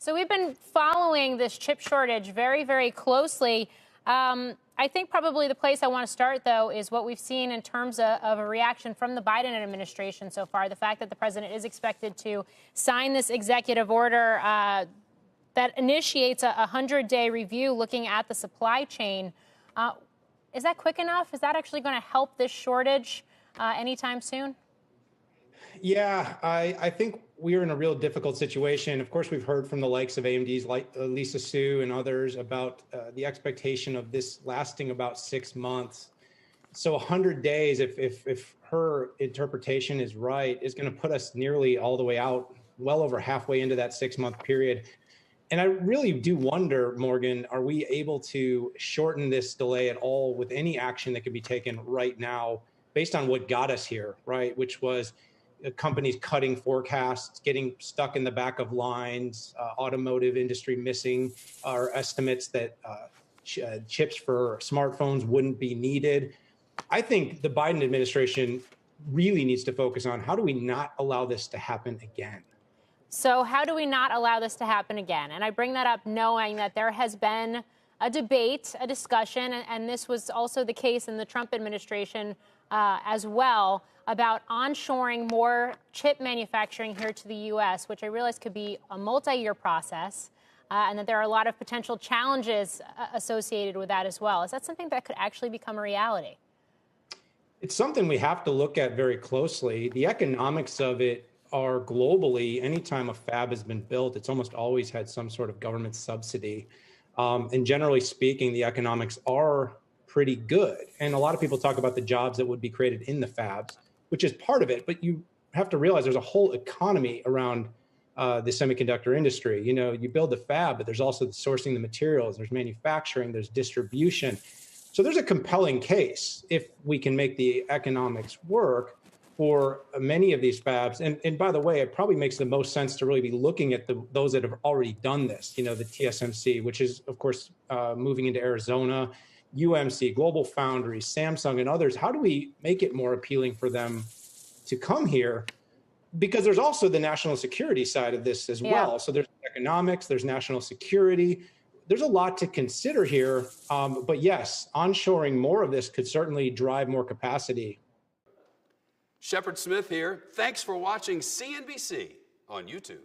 So we've been following this chip shortage very, very closely. I think probably the place I want to start, though, is what we've seen in terms of a reaction from the Biden administration so far. The fact that the president is expected to sign this executive order that initiates a 100-day review looking at the supply chain. Is that quick enough? Is that actually going to help this shortage anytime soon? Yeah, I think we're in a real difficult situation. Of course, we've heard from the likes of AMD's like Lisa Su and others about the expectation of this lasting about 6 months. So 100 days, if her interpretation is right, is going to put us nearly all the way out, well over halfway into that 6-month period. And I really do wonder, Morgan, are we able to shorten this delay at all with any action that could be taken right now based on what got us here, right? Which was companies cutting forecasts, getting stuck in the back of lines, automotive industry missing our estimates that chips for smartphones wouldn't be needed. I think the Biden administration really needs to focus on how do we not allow this to happen again? So how do we not allow this to happen again? And I bring that up knowing that there has been a debate, a discussion, and this was also the case in the Trump administration as well, about onshoring more chip manufacturing here to the U.S., which I realize could be a multi-year process, and that there are a lot of potential challenges associated with that as well. Is that something that could actually become a reality? It's something we have to look at very closely. The economics of it are globally, anytime a fab has been built, it's almost always had some sort of government subsidy. And generally speaking, the economics are pretty good. And a lot of people talk about the jobs that would be created in the fabs, which is part of it. But you have to realize there's a whole economy around the semiconductor industry. You know, you build the fab, but there's also sourcing the materials, there's manufacturing, there's distribution. So there's a compelling case if we can make the economics work for many of these fabs. And by the way, it probably makes the most sense to really be looking at those that have already done this, you know, the TSMC, which is, of course, moving into Arizona, UMC, Global Foundries, Samsung, and others. How do we make it more appealing for them to come here? Because there's also the national security side of this as well. So there's economics, there's national security. There's a lot to consider here. But yes, onshoring more of this could certainly drive more capacity. Shepard Smith here. Thanks for watching CNBC on YouTube.